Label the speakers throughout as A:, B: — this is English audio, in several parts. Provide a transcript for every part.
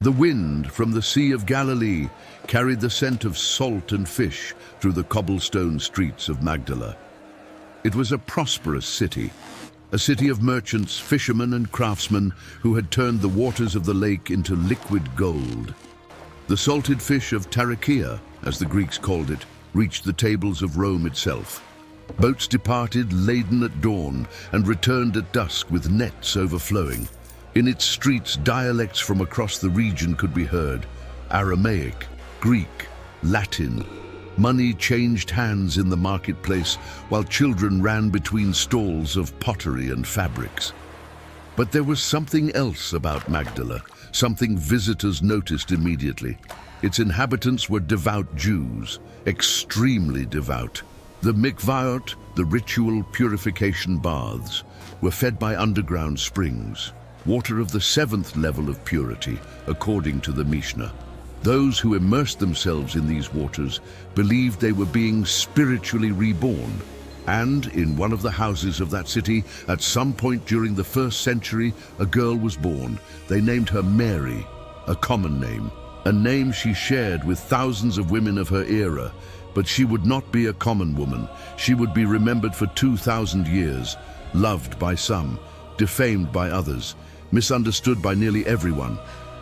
A: The wind from the Sea of Galilee carried the scent of salt and fish through the cobblestone streets of Magdala. It was a prosperous city, a city of merchants, fishermen and craftsmen who had turned the waters of the lake into liquid gold. The salted fish of Tarichaea, as the Greeks called it, reached the tables of Rome itself. Boats departed laden at dawn and returned at dusk with nets overflowing. In its streets, dialects from across the region could be heard: Aramaic, Greek, Latin. Money changed hands in the marketplace, while children ran between stalls of pottery and fabrics. But there was something else about Magdala, something visitors noticed immediately. Its inhabitants were devout Jews, extremely devout. The mikvahot, the ritual purification baths, were fed by underground springs, water of the 7th level of purity, according to the Mishnah. Those who immersed themselves in these waters believed they were being spiritually reborn. And in one of the houses of that city, at some point during the 1st century, a girl was born. They named her Mary, a common name, a name she shared with thousands of women of her era. But she would not be a common woman. She would be remembered for 2,000 years, loved by some, defamed by others, misunderstood by nearly everyone.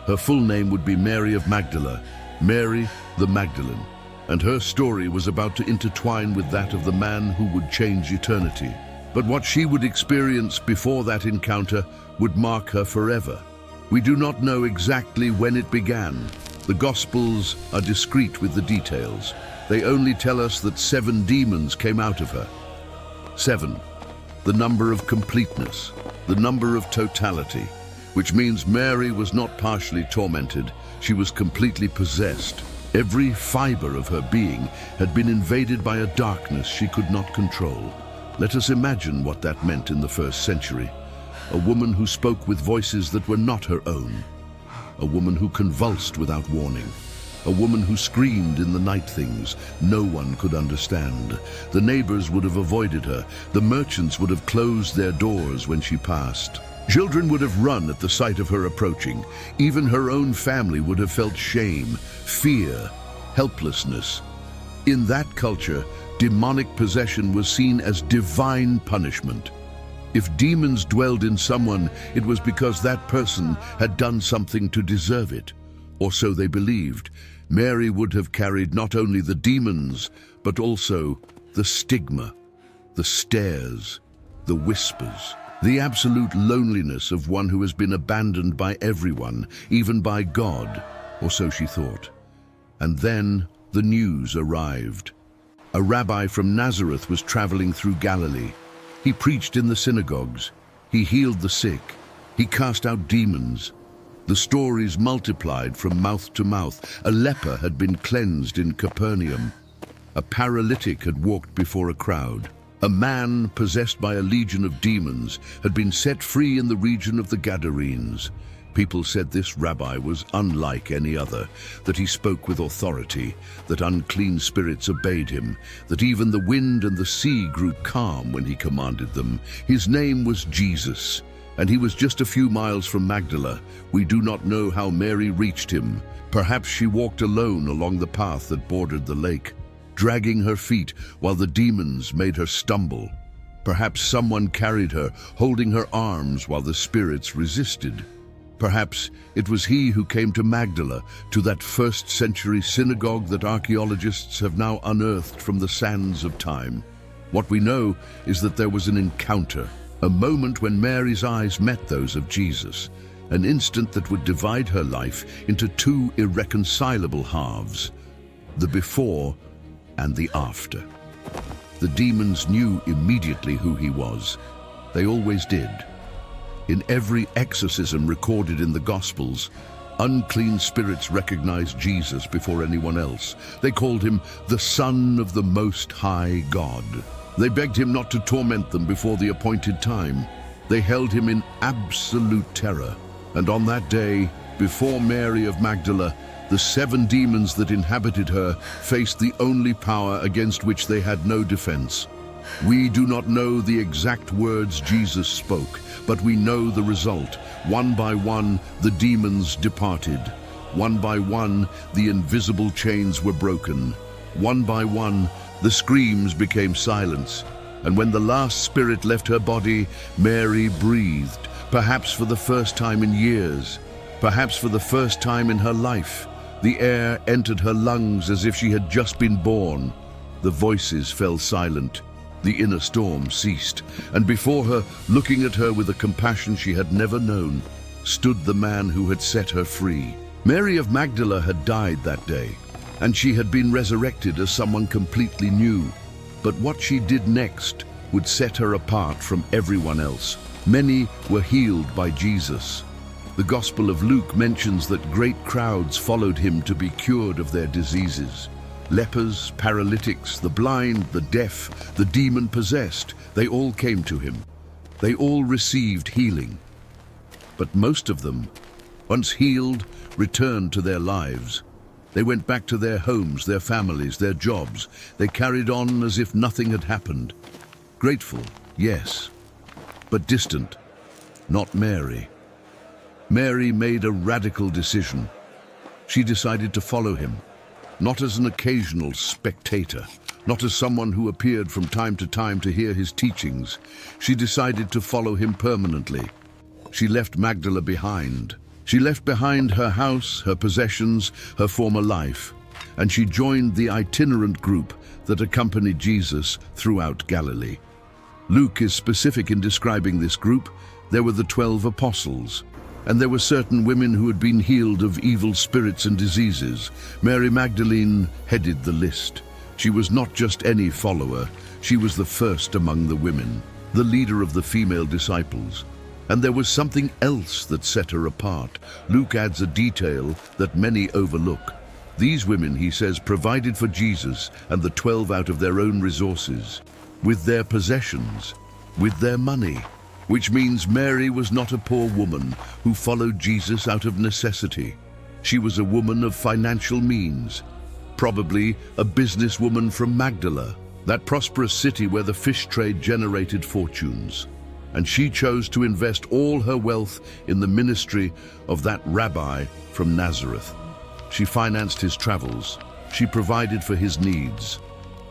A: Her full name would be Mary of Magdala, Mary the Magdalene, and her story was about to intertwine with that of the man who would change eternity. But what she would experience before that encounter would mark her forever. We do not know exactly when it began. The Gospels are discreet with the details. They only tell us that 7 demons came out of her. 7, the number of completeness, the number of totality, which means Mary was not partially tormented, she was completely possessed. Every fiber of her being had been invaded by a darkness she could not control. Let us imagine what that meant in the 1st century. A woman who spoke with voices that were not her own. A woman who convulsed without warning. A woman who screamed in the night things no one could understand. The neighbors would have avoided her. The merchants would have closed their doors when she passed. Children would have run at the sight of her approaching. Even her own family would have felt shame, fear, helplessness. In that culture, demonic possession was seen as divine punishment. If demons dwelled in someone, it was because that person had done something to deserve it, or so they believed. Mary would have carried not only the demons, but also the stigma, the stares, the whispers, the absolute loneliness of one who has been abandoned by everyone, even by God, or so she thought. And then the news arrived. A rabbi from Nazareth was traveling through Galilee. He preached in the synagogues. He healed the sick. He cast out demons. The stories multiplied from mouth to mouth. A leper had been cleansed in Capernaum. A paralytic had walked before a crowd. A man possessed by a legion of demons had been set free in the region of the Gadarenes. People said this rabbi was unlike any other, that he spoke with authority, that unclean spirits obeyed him, that even the wind and the sea grew calm when he commanded them. His name was Jesus, and he was just a few miles from Magdala. We do not know how Mary reached him. Perhaps she walked alone along the path that bordered the lake, dragging her feet while the demons made her stumble. Perhaps someone carried her, holding her arms while the spirits resisted. Perhaps it was he who came to Magdala, to that 1st century synagogue that archaeologists have now unearthed from the sands of time. What we know is that there was an encounter, a moment when Mary's eyes met those of Jesus, an instant that would divide her life into 2 irreconcilable halves, the before and the after. The demons knew immediately who he was. They always did. In every exorcism recorded in the Gospels, unclean spirits recognized Jesus before anyone else. They called him the Son of the Most High God. They begged him not to torment them before the appointed time. They held him in absolute terror. And on that day, before Mary of Magdala, the 7 demons that inhabited her faced the only power against which they had no defense. We do not know the exact words Jesus spoke, but we know the result. One by one, the demons departed. One by one, the invisible chains were broken. One by one, the screams became silence. And when the last spirit left her body, Mary breathed, perhaps for the first time in years, perhaps for the first time in her life. The air entered her lungs as if she had just been born. The voices fell silent. The inner storm ceased, and before her, looking at her with a compassion she had never known, stood the man who had set her free. Mary of Magdala had died that day, and she had been resurrected as someone completely new. But what she did next would set her apart from everyone else. Many were healed by Jesus. The Gospel of Luke mentions that great crowds followed him to be cured of their diseases. Lepers, paralytics, the blind, the deaf, the demon-possessed, they all came to him. They all received healing. But most of them, once healed, returned to their lives. They went back to their homes, their families, their jobs. They carried on as if nothing had happened. Grateful, yes, but distant. Not Mary. Mary made a radical decision. She decided to follow him, not as an occasional spectator, not as someone who appeared from time to time to hear his teachings. She decided to follow him permanently. She left Magdala behind. She left behind her house, her possessions, her former life, and she joined the itinerant group that accompanied Jesus throughout Galilee. Luke is specific in describing this group. There were the 12 apostles, and there were certain women who had been healed of evil spirits and diseases. Mary Magdalene headed the list. She was not just any follower, she was the first among the women, the leader of the female disciples. And there was something else that set her apart. Luke adds a detail that many overlook. These women, he says, provided for Jesus and the 12 out of their own resources, with their possessions, with their money, which means Mary was not a poor woman who followed Jesus out of necessity. She was a woman of financial means, probably a businesswoman from Magdala, that prosperous city where the fish trade generated fortunes. And she chose to invest all her wealth in the ministry of that rabbi from Nazareth. She financed his travels. She provided for his needs.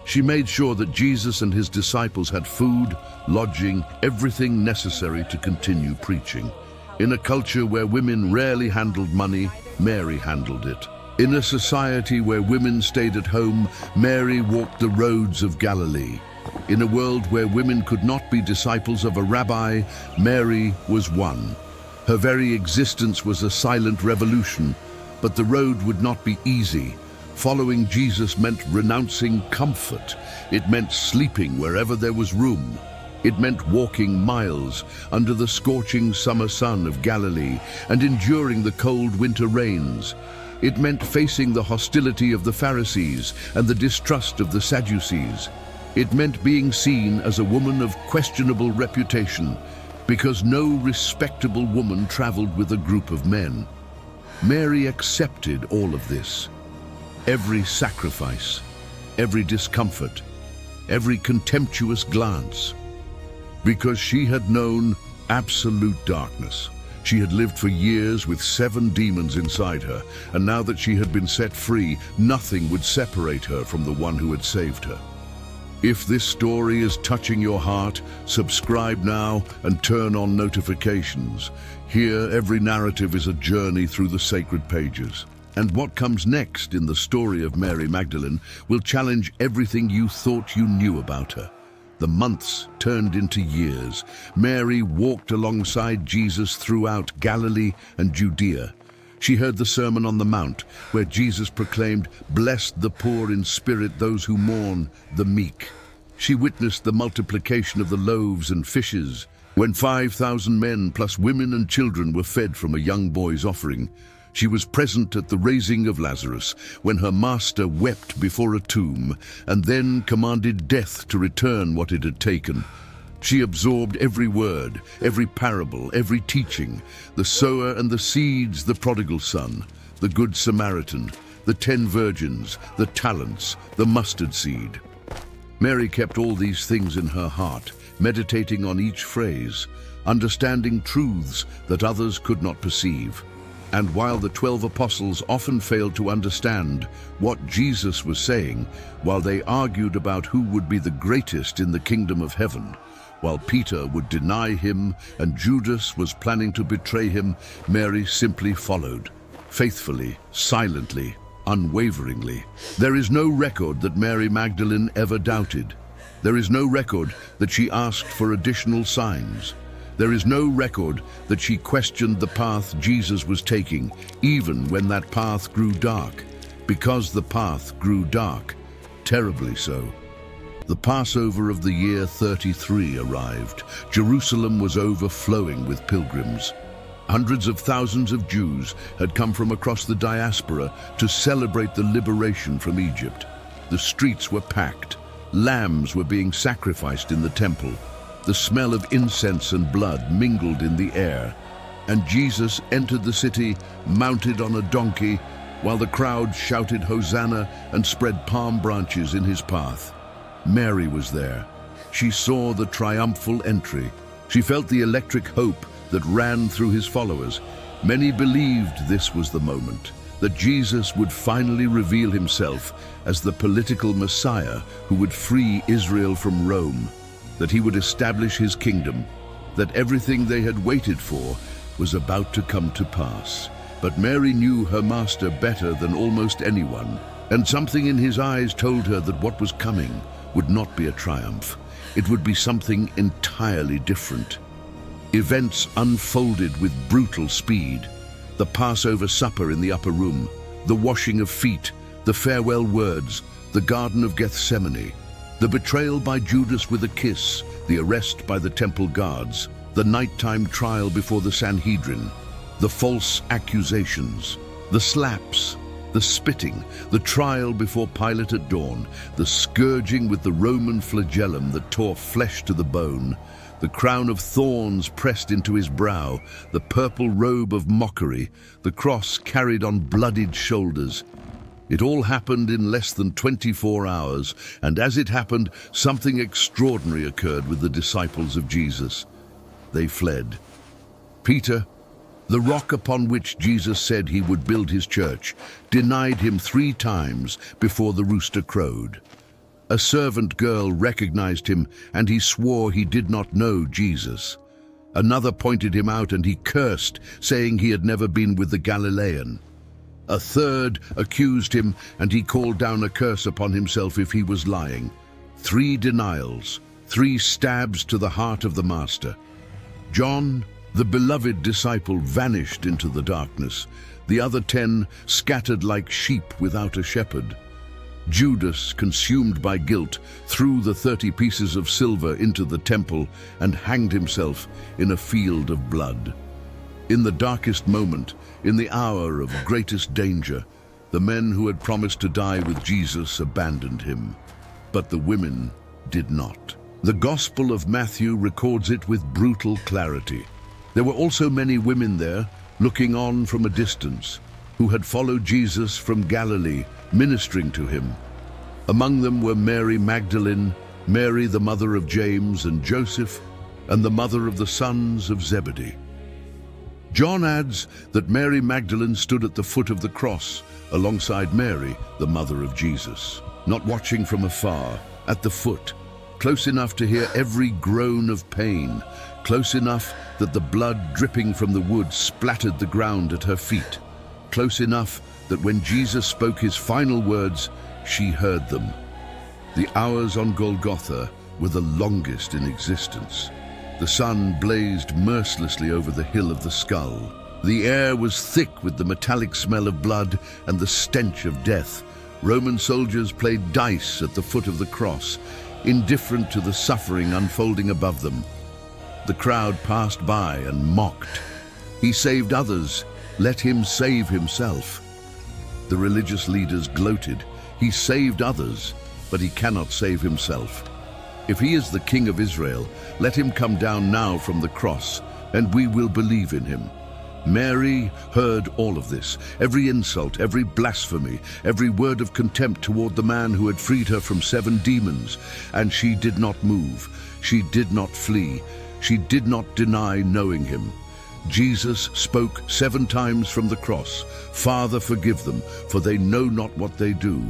A: She made sure that Jesus and his disciples had food, lodging, everything necessary to continue preaching. In a culture where women rarely handled money, Mary handled it. In a society where women stayed at home, Mary walked the roads of Galilee. In a world where women could not be disciples of a rabbi, Mary was one. Her very existence was a silent revolution, but the road would not be easy. Following Jesus meant renouncing comfort. It meant sleeping wherever there was room. It meant walking miles under the scorching summer sun of Galilee and enduring the cold winter rains. It meant facing the hostility of the Pharisees and the distrust of the Sadducees. It meant being seen as a woman of questionable reputation, because no respectable woman traveled with a group of men. Mary accepted all of this. Every sacrifice, every discomfort, every contemptuous glance, because she had known absolute darkness. She had lived for years with 7 demons inside her, and now that she had been set free, nothing would separate her from the one who had saved her. If this story is touching your heart, subscribe now and turn on notifications. Here, every narrative is a journey through the sacred pages. And what comes next in the story of Mary Magdalene will challenge everything you thought you knew about her. The months turned into years. Mary walked alongside Jesus throughout Galilee and Judea. She heard the Sermon on the Mount, where Jesus proclaimed, "Blessed the poor in spirit, those who mourn, the meek." She witnessed the multiplication of the loaves and fishes, when 5,000 men plus women and children were fed from a young boy's offering. She was present at the raising of Lazarus, when her master wept before a tomb, and then commanded death to return what it had taken. She absorbed every word, every parable, every teaching, the sower and the seeds, the prodigal son, the good Samaritan, the 10 virgins, the talents, the mustard seed. Mary kept all these things in her heart, meditating on each phrase, understanding truths that others could not perceive. And while the 12 apostles often failed to understand what Jesus was saying, while they argued about who would be the greatest in the kingdom of heaven, while Peter would deny him and Judas was planning to betray him, Mary simply followed, faithfully, silently, unwaveringly. There is no record that Mary Magdalene ever doubted. There is no record that she asked for additional signs. There is no record that she questioned the path Jesus was taking, even when that path grew dark, because the path grew dark, terribly so. The Passover of the year 33 arrived. Jerusalem was overflowing with pilgrims. Hundreds of thousands of Jews had come from across the diaspora to celebrate the liberation from Egypt. The streets were packed. Lambs were being sacrificed in the temple. The smell of incense and blood mingled in the air. And Jesus entered the city mounted on a donkey, while the crowd shouted Hosanna and spread palm branches in his path. Mary was there. She saw the triumphal entry. She felt the electric hope that ran through his followers. Many believed this was the moment, that Jesus would finally reveal himself as the political Messiah who would free Israel from Rome, that he would establish his kingdom, that everything they had waited for was about to come to pass. But Mary knew her master better than almost anyone, and something in his eyes told her that what was coming would not be a triumph. It would be something entirely different. Events unfolded with brutal speed. The Passover supper in the upper room, the washing of feet, the farewell words, the Garden of Gethsemane, the betrayal by Judas with a kiss, the arrest by the temple guards, the nighttime trial before the Sanhedrin, the false accusations, the slaps, the spitting, the trial before Pilate at dawn, the scourging with the Roman flagellum that tore flesh to the bone, the crown of thorns pressed into his brow, the purple robe of mockery, the cross carried on bloodied shoulders. It all happened in less than 24 hours, and as it happened, something extraordinary occurred with the disciples of Jesus. They fled. Peter, the rock upon which Jesus said he would build his church, denied him 3 times before the rooster crowed. A servant girl recognized him, and he swore he did not know Jesus. Another pointed him out, and he cursed, saying he had never been with the Galilean. A third accused him, and he called down a curse upon himself if he was lying. 3 denials, 3 stabs to the heart of the Master. John, the beloved disciple, vanished into the darkness. The other 10 scattered like sheep without a shepherd. Judas, consumed by guilt, threw the 30 pieces of silver into the temple and hanged himself in a field of blood. In the darkest moment, in the hour of greatest danger, the men who had promised to die with Jesus abandoned him. But the women did not. The Gospel of Matthew records it with brutal clarity. There were also many women there, looking on from a distance, who had followed Jesus from Galilee, ministering to him. Among them were Mary Magdalene, Mary the mother of James and Joseph, and the mother of the sons of Zebedee. John adds that Mary Magdalene stood at the foot of the cross, alongside Mary, the mother of Jesus, not watching from afar, at the foot, close enough to hear every groan of pain, close enough that the blood dripping from the wood splattered the ground at her feet, close enough that when Jesus spoke his final words, she heard them. The hours on Golgotha were the longest in existence. The sun blazed mercilessly over the hill of the skull. The air was thick with the metallic smell of blood and the stench of death. Roman soldiers played dice at the foot of the cross, indifferent to the suffering unfolding above them. The crowd passed by and mocked. He saved others, let him save himself. The religious leaders gloated. He saved others, but he cannot save himself. If he is the King of Israel, let him come down now from the cross, and we will believe in him. Mary heard all of this, every insult, every blasphemy, every word of contempt toward the man who had freed her from 7 demons, and she did not move. She did not flee. She did not deny knowing him. Jesus spoke 7 times from the cross, "Father, forgive them, for they know not what they do.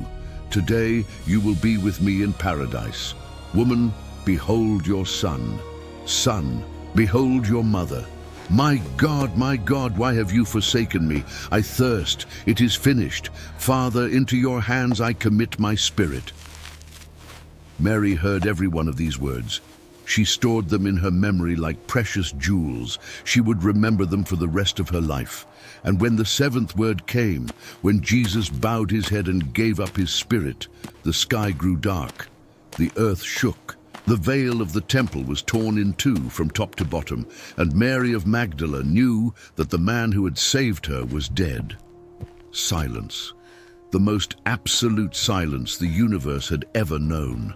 A: Today you will be with me in paradise. Woman, behold your son. Son, behold your mother. My God, why have you forsaken me? I thirst. It is finished. Father, into your hands I commit my spirit." Mary heard every one of these words. She stored them in her memory like precious jewels. She would remember them for the rest of her life. And when the 7th word came, when Jesus bowed his head and gave up his spirit, the sky grew dark. The earth shook. The veil of the temple was torn in 2 from top to bottom, and Mary of Magdala knew that the man who had saved her was dead. Silence. The most absolute silence the universe had ever known.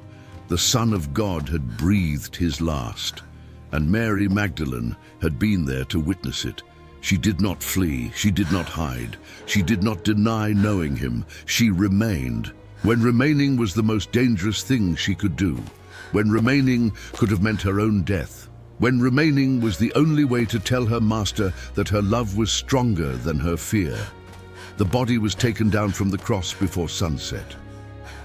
A: The Son of God had breathed his last, and Mary Magdalene had been there to witness it. She did not flee, she did not hide, she did not deny knowing him, she remained. When remaining was the most dangerous thing she could do, when remaining could have meant her own death, when remaining was the only way to tell her master that her love was stronger than her fear. The body was taken down from the cross before sunset.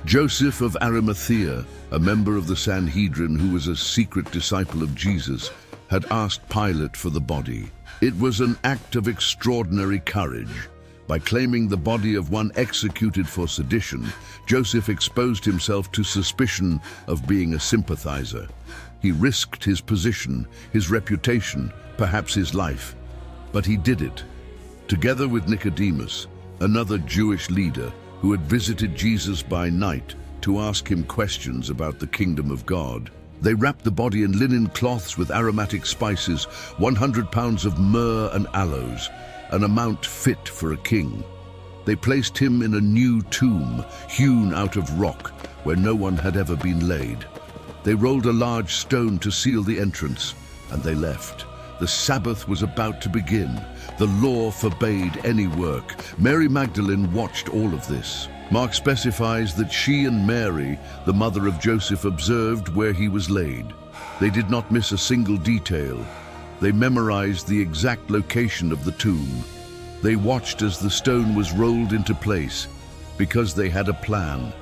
A: Joseph of Arimathea, a member of the Sanhedrin who was a secret disciple of Jesus, had asked Pilate for the body. It was an act of extraordinary courage. By claiming the body of one executed for sedition, Joseph exposed himself to suspicion of being a sympathizer. He risked his position, his reputation, perhaps his life. But he did it. Together with Nicodemus, another Jewish leader, who had visited Jesus by night to ask him questions about the kingdom of God. They wrapped the body in linen cloths with aromatic spices, 100 pounds of myrrh and aloes, an amount fit for a king. They placed him in a new tomb, hewn out of rock, where no one had ever been laid. They rolled a large stone to seal the entrance, and they left. The Sabbath was about to begin. The law forbade any work. Mary Magdalene watched all of this. Mark specifies that she and Mary, the mother of Joseph, observed where he was laid. They did not miss a single detail. They memorized the exact location of the tomb. They watched as the stone was rolled into place, because they had a plan.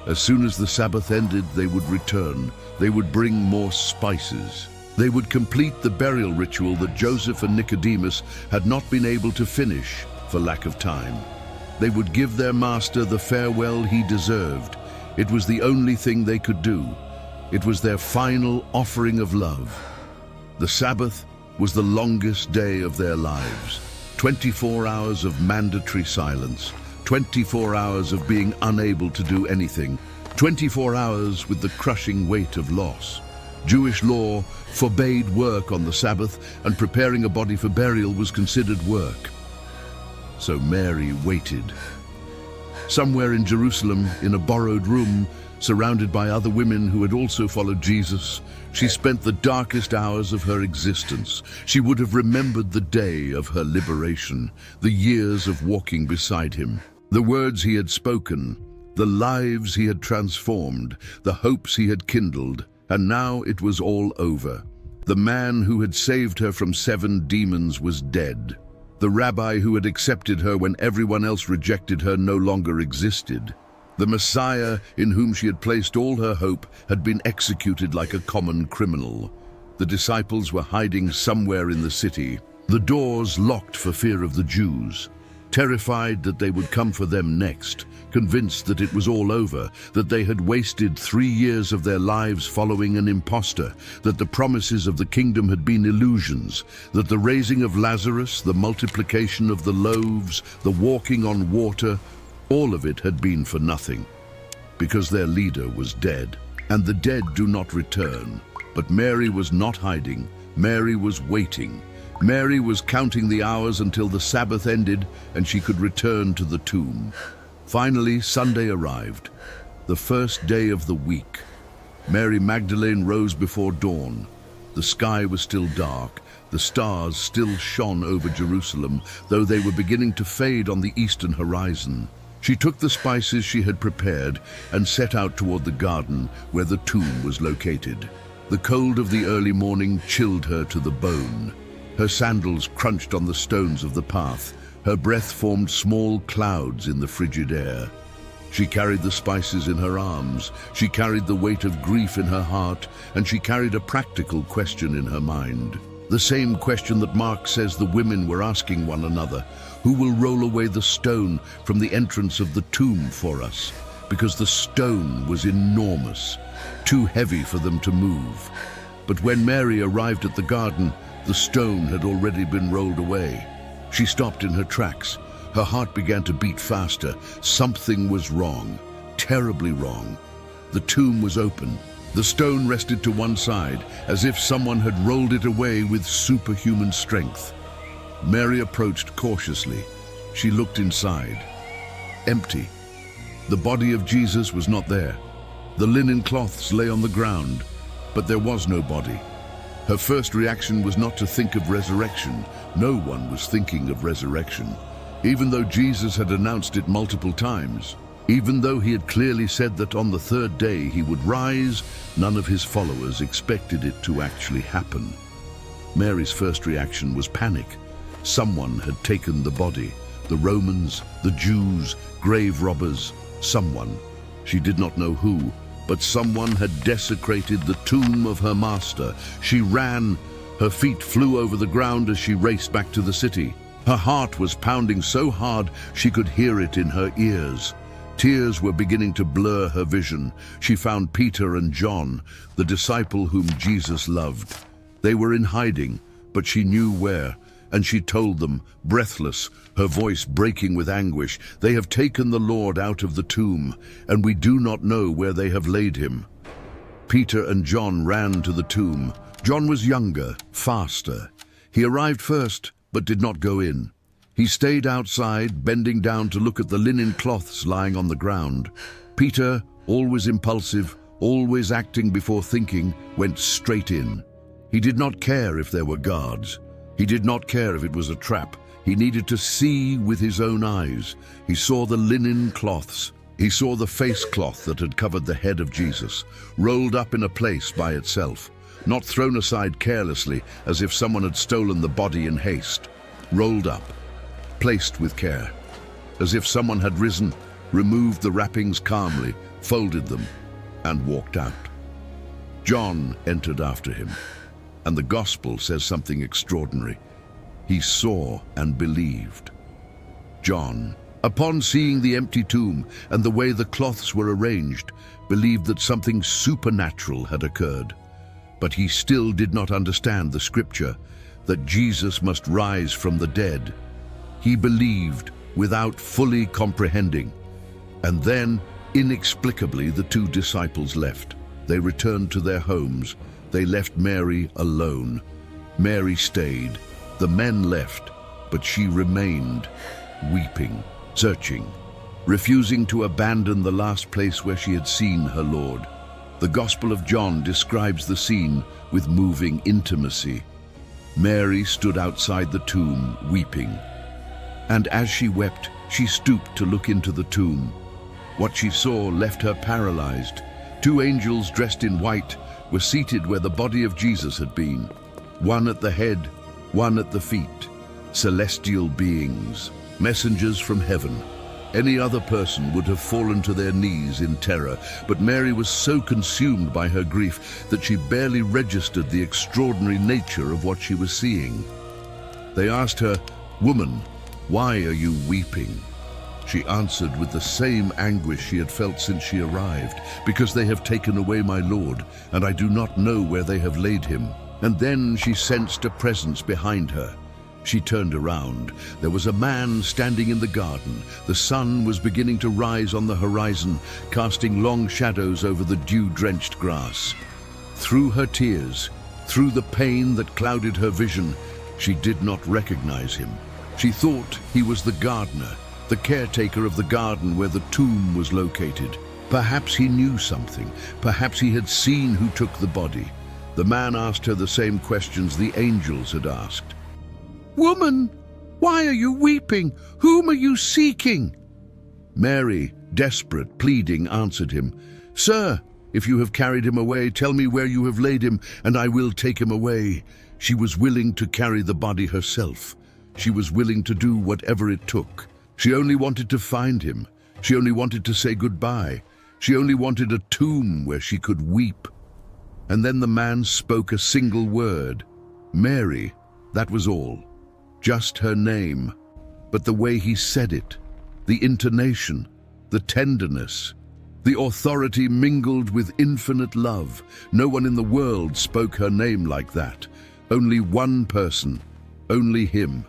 A: As soon as the Sabbath ended, they would return. They would bring more spices. They would complete the burial ritual that Joseph and Nicodemus had not been able to finish for lack of time. They would give their master the farewell he deserved. It was the only thing they could do. It was their final offering of love. The Sabbath was the longest day of their lives. 24 hours of mandatory silence, 24 hours of being unable to do anything, 24 hours with the crushing weight of loss. Jewish law forbade work on the Sabbath, and preparing a body for burial was considered work. So Mary waited. Somewhere in Jerusalem, in a borrowed room, surrounded by other women who had also followed Jesus, she spent the darkest hours of her existence. She would have remembered the day of her liberation, the years of walking beside him, the words he had spoken, the lives he had transformed, the hopes he had kindled. And now it was all over. The man who had saved her from 7 demons was dead. The rabbi who had accepted her when everyone else rejected her no longer existed. The Messiah in whom she had placed all her hope had been executed like a common criminal. The disciples were hiding somewhere in the city, the doors locked for fear of the Jews, terrified that they would come for them next, convinced that it was all over, that they had wasted 3 years of their lives following an impostor, that the promises of the kingdom had been illusions, that the raising of Lazarus, the multiplication of the loaves, the walking on water, all of it had been for nothing, because their leader was dead, and the dead do not return. But Mary was not hiding. Mary was waiting. Mary was counting the hours until the Sabbath ended and she could return to the tomb. Finally, Sunday arrived, the first day of the week. Mary Magdalene rose before dawn. The sky was still dark. The stars still shone over Jerusalem, though they were beginning to fade on the eastern horizon. She took the spices she had prepared and set out toward the garden where the tomb was located. The cold of the early morning chilled her to the bone. Her sandals crunched on the stones of the path. Her breath formed small clouds in the frigid air. She carried the spices in her arms. She carried the weight of grief in her heart, and she carried a practical question in her mind. The same question that Mark says the women were asking one another. Who will roll away the stone from the entrance of the tomb for us? Because the stone was enormous, too heavy for them to move. But when Mary arrived at the garden, the stone had already been rolled away. She stopped in her tracks. Her heart began to beat faster. Something was wrong, terribly wrong. The tomb was open. The stone rested to one side, as if someone had rolled it away with superhuman strength. Mary approached cautiously. She looked inside. Empty. The body of Jesus was not there. The linen cloths lay on the ground, but there was no body. Her first reaction was not to think of resurrection. No one was thinking of resurrection. Even though Jesus had announced it multiple times, even though he had clearly said that on the third day he would rise, none of his followers expected it to actually happen. Mary's first reaction was panic. Someone had taken the body. The Romans, the Jews, grave robbers, someone. She did not know who, but someone had desecrated the tomb of her master. She ran. Her feet flew over the ground as she raced back to the city. Her heart was pounding so hard she could hear it in her ears. Tears were beginning to blur her vision. She found Peter and John, the disciple whom Jesus loved. They were in hiding, but she knew where, and she told them, breathless, her voice breaking with anguish, "They have taken the Lord out of the tomb, and we do not know where they have laid him." Peter and John ran to the tomb. John was younger, faster. He arrived first, but did not go in. He stayed outside, bending down to look at the linen cloths lying on the ground. Peter, always impulsive, always acting before thinking, went straight in. He did not care if there were guards. He did not care if it was a trap. He needed to see with his own eyes. He saw the linen cloths. He saw the face cloth that had covered the head of Jesus, rolled up in a place by itself. Not thrown aside carelessly as if someone had stolen the body in haste. Rolled up, placed with care, as if someone had risen, removed the wrappings calmly, folded them, and walked out. John entered after him, and the gospel says something extraordinary. He saw and believed. John, upon seeing the empty tomb and the way the cloths were arranged, believed that something supernatural had occurred. But he still did not understand the scripture that Jesus must rise from the dead. He believed without fully comprehending. And then, inexplicably, the two disciples left. They returned to their homes. They left Mary alone. Mary stayed. The men left, but she remained, weeping, searching, refusing to abandon the last place where she had seen her Lord. The Gospel of John describes the scene with moving intimacy. Mary stood outside the tomb, weeping. And as she wept, she stooped to look into the tomb. What she saw left her paralyzed. Two angels dressed in white were seated where the body of Jesus had been. One at the head, one at the feet. Celestial beings, messengers from heaven. Any other person would have fallen to their knees in terror, but Mary was so consumed by her grief that she barely registered the extraordinary nature of what she was seeing. They asked her, "Woman, why are you weeping?" She answered with the same anguish she had felt since she arrived, "Because they have taken away my Lord, and I do not know where they have laid him." And then she sensed a presence behind her. She turned around. There was a man standing in the garden. The sun was beginning to rise on the horizon, casting long shadows over the dew-drenched grass. Through her tears, through the pain that clouded her vision, she did not recognize him. She thought he was the gardener, the caretaker of the garden where the tomb was located. Perhaps he knew something. Perhaps he had seen who took the body. The man asked her the same questions the angels had asked. "Woman, why are you weeping? Whom are you seeking?" Mary, desperate, pleading, answered him, "Sir, if you have carried him away, tell me where you have laid him, and I will take him away." She was willing to carry the body herself. She was willing to do whatever it took. She only wanted to find him. She only wanted to say goodbye. She only wanted a tomb where she could weep. And then the man spoke a single word. Mary, that was all. Just her name. But the way he said it, the intonation, the tenderness, the authority mingled with infinite love. No one in the world spoke her name like that. Only one person, only him.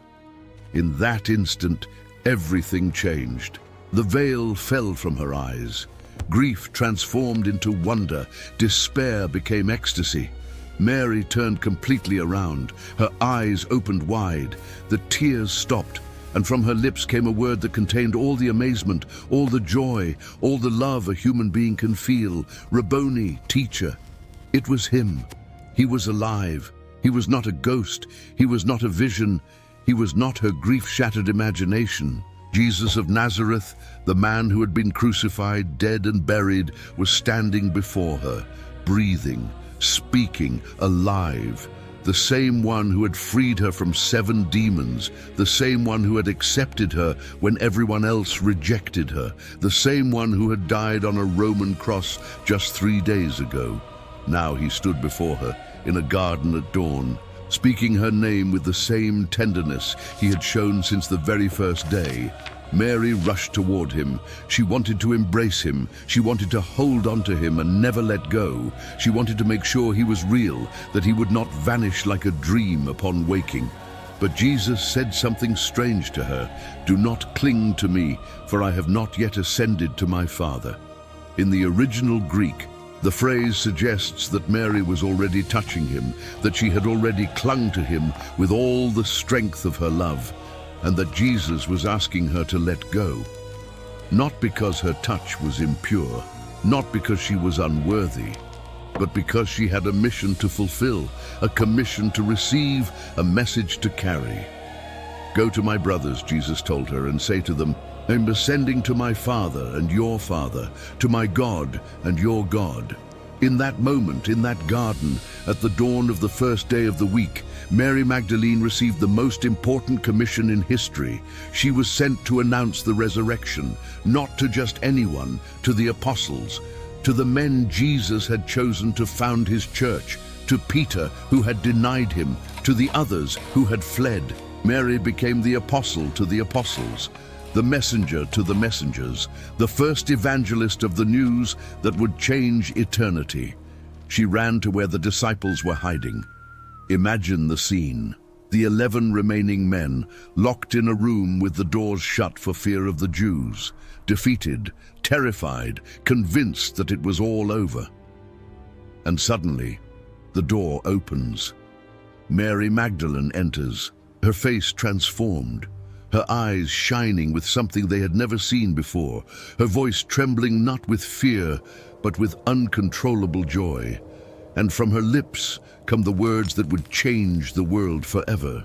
A: In that instant, everything changed. The veil fell from her eyes. Grief transformed into wonder. Despair became ecstasy. Mary turned completely around. Her eyes opened wide. The tears stopped, and from her lips came a word that contained all the amazement, all the joy, all the love a human being can feel. Rabboni, teacher. It was him. He was alive. He was not a ghost. He was not a vision. He was not her grief-shattered imagination. Jesus of Nazareth, the man who had been crucified, dead and buried, was standing before her, breathing, speaking, alive. The same one who had freed her from 7 demons, the same one who had accepted her when everyone else rejected her, the same one who had died on a Roman cross just 3 days ago. Now he stood before her in a garden at dawn, speaking her name with the same tenderness he had shown since the very first day. Mary rushed toward him. She wanted to embrace him. She wanted to hold on to him and never let go. She wanted to make sure he was real, that he would not vanish like a dream upon waking. But Jesus said something strange to her. "Do not cling to me, for I have not yet ascended to my Father." In the original Greek, the phrase suggests that Mary was already touching him, that she had already clung to him with all the strength of her love, and that Jesus was asking her to let go. Not because her touch was impure, not because she was unworthy, but because she had a mission to fulfill, a commission to receive, a message to carry. "Go to my brothers," Jesus told her, "and say to them, I'm ascending to my Father and your Father, to my God and your God." In that moment, in that garden, at the dawn of the first day of the week, Mary Magdalene received the most important commission in history. She was sent to announce the resurrection, not to just anyone, to the apostles, to the men Jesus had chosen to found his church, to Peter, who had denied him, to the others who had fled. Mary became the apostle to the apostles, the messenger to the messengers, the first evangelist of the news that would change eternity. She ran to where the disciples were hiding. Imagine the scene. The 11 remaining men, locked in a room with the doors shut for fear of the Jews, defeated, terrified, convinced that it was all over. And suddenly, the door opens. Mary Magdalene enters, her face transformed, her eyes shining with something they had never seen before, her voice trembling not with fear, but with uncontrollable joy. And from her lips come the words that would change the world forever.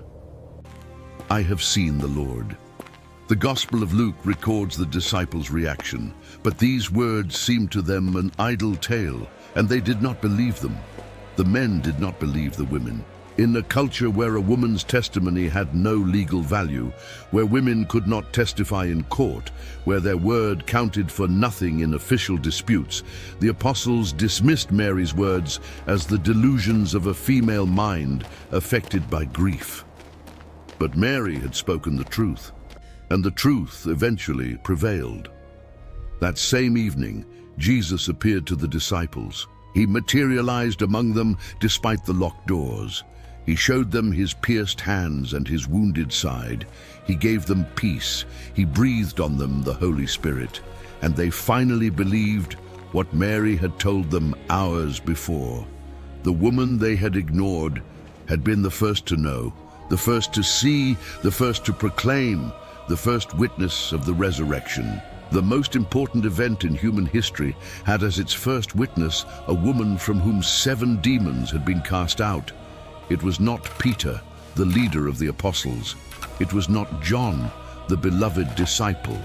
A: "I have seen the Lord." The Gospel of Luke records the disciples' reaction, but these words seemed to them an idle tale, and they did not believe them. The men did not believe the women. In a culture where a woman's testimony had no legal value, where women could not testify in court, where their word counted for nothing in official disputes, the apostles dismissed Mary's words as the delusions of a female mind affected by grief. But Mary had spoken the truth, and the truth eventually prevailed. That same evening, Jesus appeared to the disciples. He materialized among them despite the locked doors. He showed them his pierced hands and his wounded side. He gave them peace. He breathed on them the Holy Spirit. And they finally believed what Mary had told them hours before. The woman they had ignored had been the first to know, the first to see, the first to proclaim, the first witness of the resurrection. The most important event in human history had as its first witness a woman from whom 7 demons had been cast out. It was not Peter, the leader of the apostles. It was not John, the beloved disciple.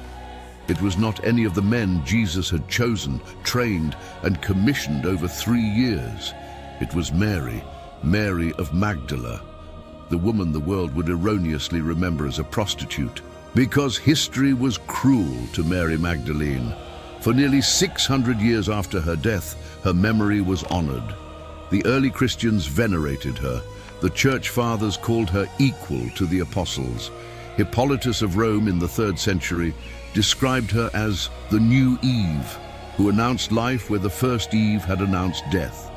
A: It was not any of the men Jesus had chosen, trained, and commissioned over 3 years. It was Mary, Mary of Magdala, the woman the world would erroneously remember as a prostitute. Because history was cruel to Mary Magdalene. For nearly 600 years after her death, her memory was honored. The early Christians venerated her. The church fathers called her equal to the apostles. Hippolytus of Rome in the 3rd century described her as the new Eve, who announced life where the first Eve had announced death.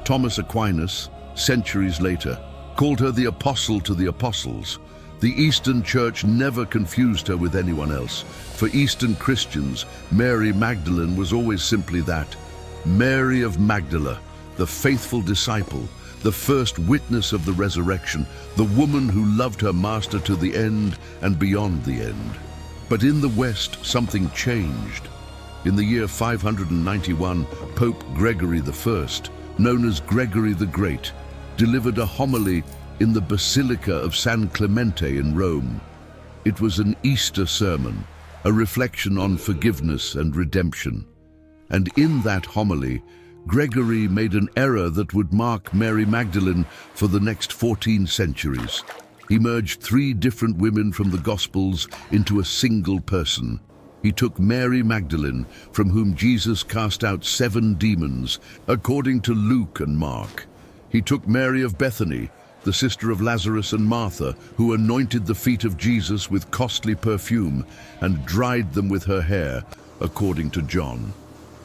A: Thomas Aquinas, centuries later, called her the apostle to the apostles. The Eastern Church never confused her with anyone else. For Eastern Christians, Mary Magdalene was always simply that, Mary of Magdala, the faithful disciple, the first witness of the resurrection, the woman who loved her master to the end and beyond the end. But in the West, something changed. In the year 591, Pope Gregory I, known as Gregory the Great, delivered a homily in the Basilica of San Clemente in Rome. It was an Easter sermon, a reflection on forgiveness and redemption. And in that homily, Gregory made an error that would mark Mary Magdalene for the next 14 centuries. He merged 3 different women from the Gospels into a single person. He took Mary Magdalene, from whom Jesus cast out 7 demons, according to Luke and Mark. He took Mary of Bethany, the sister of Lazarus and Martha, who anointed the feet of Jesus with costly perfume and dried them with her hair, according to John.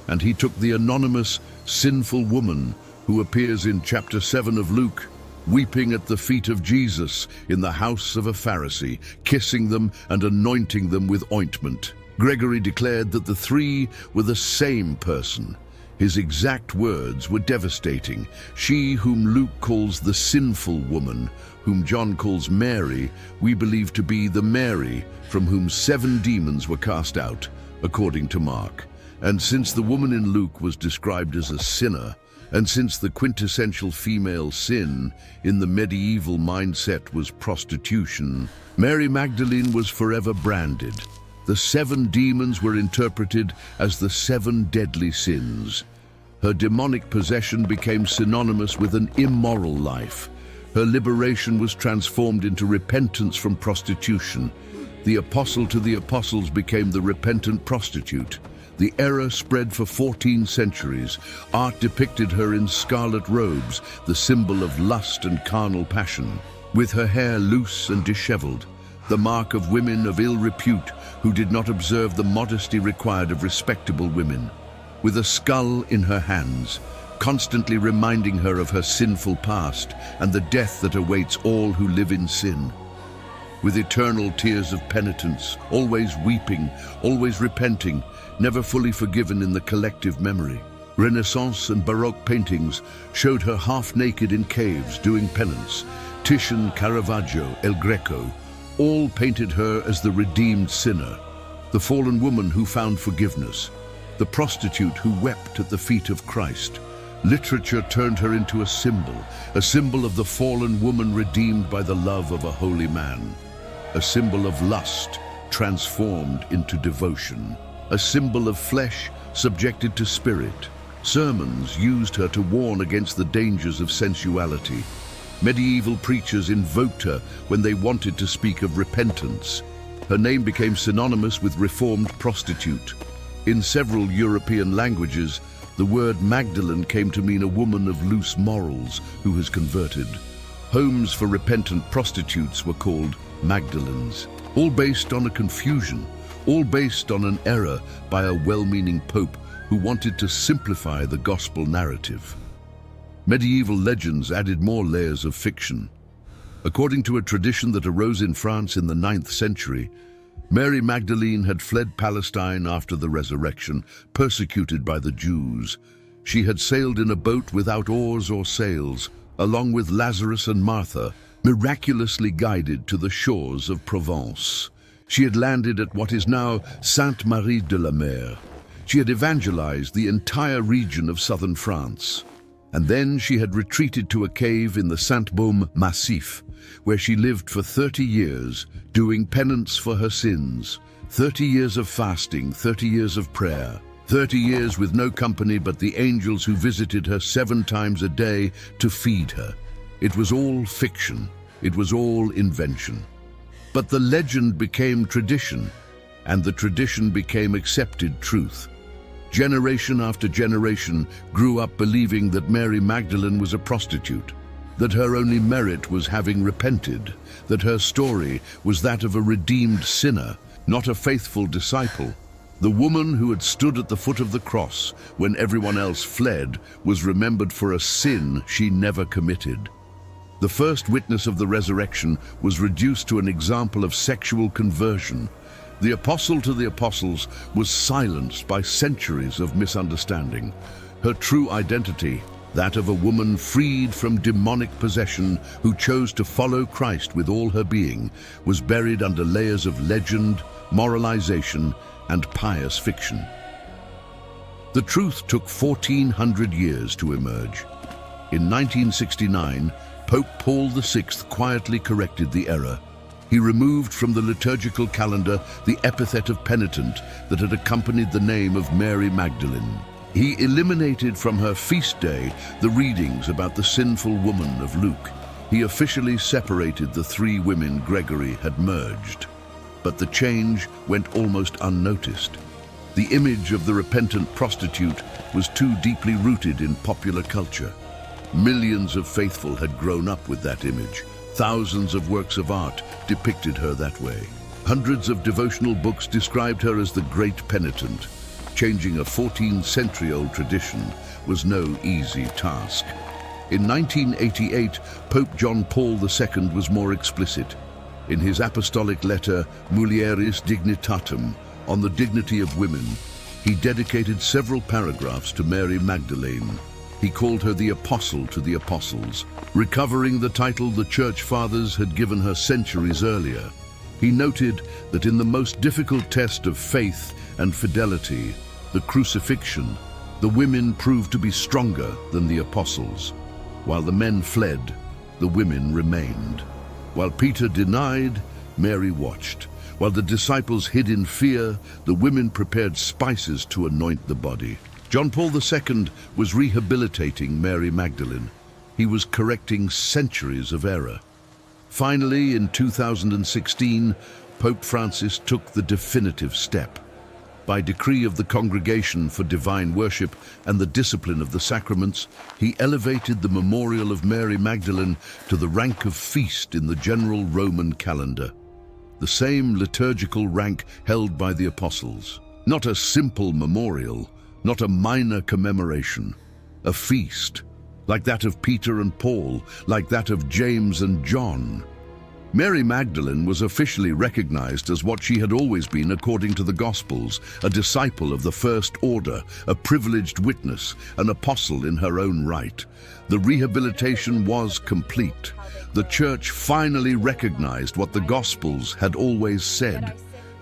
A: And he took the anonymous, sinful woman who appears in chapter 7 of Luke, weeping at the feet of Jesus in the house of a Pharisee, kissing them and anointing them with ointment. Gregory declared that the 3 were the same person. His exact words were devastating. She whom Luke calls the sinful woman, whom John calls Mary, we believe to be the Mary from whom 7 demons were cast out, according to Mark. And since the woman in Luke was described as a sinner, and since the quintessential female sin in the medieval mindset was prostitution, Mary Magdalene was forever branded. The 7 demons were interpreted as the 7 deadly sins. Her demonic possession became synonymous with an immoral life. Her liberation was transformed into repentance from prostitution. The apostle to the apostles became the repentant prostitute. The error spread for 14 centuries. Art depicted her in scarlet robes, the symbol of lust and carnal passion, with her hair loose and disheveled, the mark of women of ill repute who did not observe the modesty required of respectable women. With a skull in her hands, constantly reminding her of her sinful past and the death that awaits all who live in sin. With eternal tears of penitence, always weeping, always repenting, never fully forgiven in the collective memory. Renaissance and Baroque paintings showed her half-naked in caves doing penance. Titian, Caravaggio, El Greco, all painted her as the redeemed sinner, the fallen woman who found forgiveness, the prostitute who wept at the feet of Christ. Literature turned her into a symbol of the fallen woman redeemed by the love of a holy man, a symbol of lust transformed into devotion, a symbol of flesh subjected to spirit. Sermons used her to warn against the dangers of sensuality. Medieval preachers invoked her when they wanted to speak of repentance. Her name became synonymous with reformed prostitute. In several European languages, the word Magdalene came to mean a woman of loose morals who has converted. Homes for repentant prostitutes were called Magdalenes, all based on a confusion, all based on an error by a well-meaning pope who wanted to simplify the gospel narrative. Medieval legends added more layers of fiction. According to a tradition that arose in France in the 9th century, Mary Magdalene had fled Palestine after the resurrection, persecuted by the Jews. She had sailed in a boat without oars or sails, along with Lazarus and Martha, miraculously guided to the shores of Provence. She had landed at what is now Sainte-Marie de la Mer. She had evangelized the entire region of southern France. And then she had retreated to a cave in the Saint-Baume Massif, where she lived for 30 years, doing penance for her sins. 30 years of fasting, 30 years of prayer, 30 years with no company but the angels who visited her 7 times a day to feed her. It was all fiction. It was all invention. But the legend became tradition, and the tradition became accepted truth. Generation after generation grew up believing that Mary Magdalene was a prostitute, that her only merit was having repented, that her story was that of a redeemed sinner, not a faithful disciple. The woman who had stood at the foot of the cross when everyone else fled was remembered for a sin she never committed. The first witness of the resurrection was reduced to an example of sexual conversion. The apostle to the apostles was silenced by centuries of misunderstanding. Her true identity, that of a woman freed from demonic possession who chose to follow Christ with all her being, was buried under layers of legend, moralization, and pious fiction. The truth took 1400 years to emerge. In 1969, Pope Paul VI quietly corrected the error. He removed from the liturgical calendar the epithet of penitent that had accompanied the name of Mary Magdalene. He eliminated from her feast day the readings about the sinful woman of Luke. He officially separated the three women Gregory had merged. But the change went almost unnoticed. The image of the repentant prostitute was too deeply rooted in popular culture. Millions of faithful had grown up with that image. Thousands of works of art depicted her that way. Hundreds of devotional books described her as the great penitent. Changing a 14th-century-old tradition was no easy task. In 1988, Pope John Paul II was more explicit. In his apostolic letter, Mulieris Dignitatem, on the dignity of women, he dedicated several paragraphs to Mary Magdalene. He called her the Apostle to the Apostles, recovering the title the Church Fathers had given her centuries earlier. He noted that in the most difficult test of faith and fidelity, the crucifixion, the women proved to be stronger than the apostles. While the men fled, the women remained. While Peter denied, Mary watched. While the disciples hid in fear, the women prepared spices to anoint the body. John Paul II was rehabilitating Mary Magdalene. He was correcting centuries of error. Finally, in 2016, Pope Francis took the definitive step. By decree of the Congregation for Divine Worship and the Discipline of the Sacraments, he elevated the memorial of Mary Magdalene to the rank of feast in the general Roman calendar, the same liturgical rank held by the apostles. Not a simple memorial, not a minor commemoration, a feast, like that of Peter and Paul, like that of James and John. Mary Magdalene was officially recognized as what she had always been according to the Gospels, a disciple of the first order, a privileged witness, an apostle in her own right. The rehabilitation was complete. The Church finally recognized what the Gospels had always said.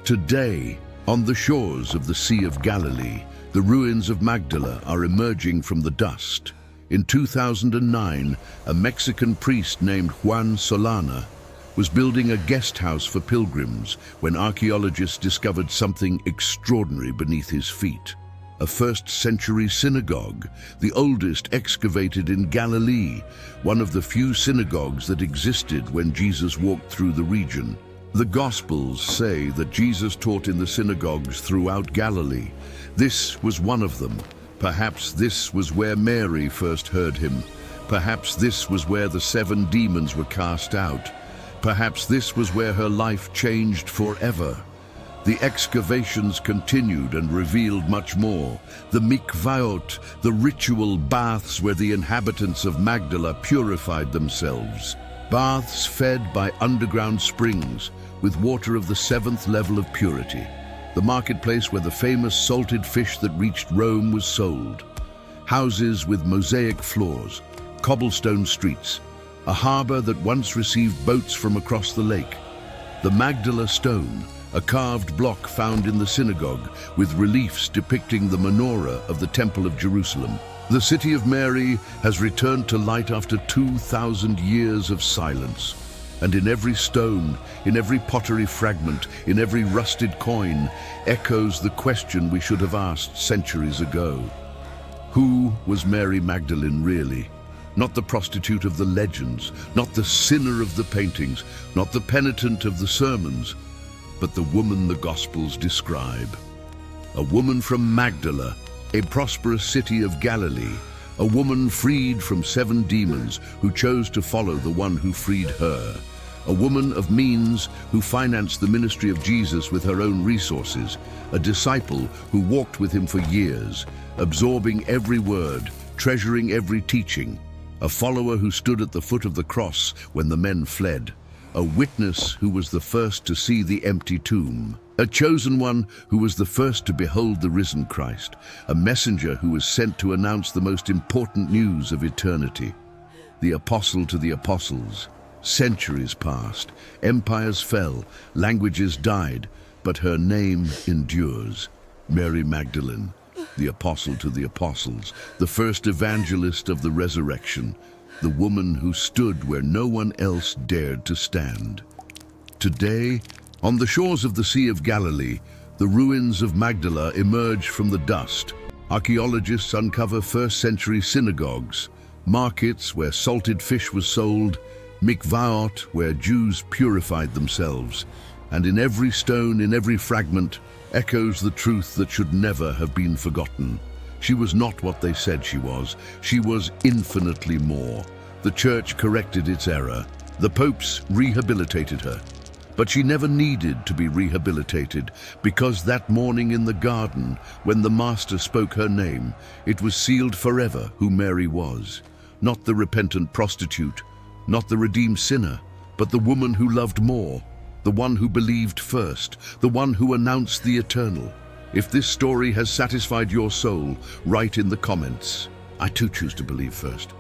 A: Today, on the shores of the Sea of Galilee, the ruins of Magdala are emerging from the dust. In 2009, a Mexican priest named Juan Solana was building a guest house for pilgrims when archaeologists discovered something extraordinary beneath his feet. A first-century synagogue, the oldest excavated in Galilee, one of the few synagogues that existed when Jesus walked through the region. The Gospels say that Jesus taught in the synagogues throughout Galilee. This was one of them. Perhaps this was where Mary first heard him. Perhaps this was where the 7 demons were cast out. Perhaps this was where her life changed forever. The excavations continued and revealed much more. The mikvaot, the ritual baths where the inhabitants of Magdala purified themselves. Baths fed by underground springs with water of the 7th level of purity. The marketplace where the famous salted fish that reached Rome was sold. Houses with mosaic floors, cobblestone streets, a harbor that once received boats from across the lake. The Magdala stone, a carved block found in the synagogue with reliefs depicting the menorah of the Temple of Jerusalem. The city of Mary has returned to light after 2,000 years of silence. And in every stone, in every pottery fragment, in every rusted coin, echoes the question we should have asked centuries ago. Who was Mary Magdalene really? Not the prostitute of the legends, not the sinner of the paintings, not the penitent of the sermons, but the woman the Gospels describe. A woman from Magdala, a prosperous city of Galilee, a woman freed from 7 demons who chose to follow the one who freed her. A woman of means who financed the ministry of Jesus with her own resources. A disciple who walked with him for years, absorbing every word, treasuring every teaching. A follower who stood at the foot of the cross when the men fled. A witness who was the first to see the empty tomb. A chosen one who was the first to behold the risen Christ. A messenger who was sent to announce the most important news of eternity. The apostle to the apostles. Centuries passed, empires fell, languages died, but her name endures. Mary Magdalene, the apostle to the apostles, the first evangelist of the resurrection, the woman who stood where no one else dared to stand. Today, on the shores of the Sea of Galilee, the ruins of Magdala emerge from the dust. Archaeologists uncover first-century synagogues, markets where salted fish was sold, mikvaot where Jews purified themselves, and in every stone, in every fragment, echoes the truth that should never have been forgotten. She was not what they said she was. She was infinitely more. The church corrected its error. The popes rehabilitated her. But she never needed to be rehabilitated, because that morning in the garden, when the Master spoke her name, it was sealed forever who Mary was. Not the repentant prostitute, not the redeemed sinner, but the woman who loved more, the one who believed first, the one who announced the eternal. If this story has satisfied your soul, write in the comments, "I too choose to believe first."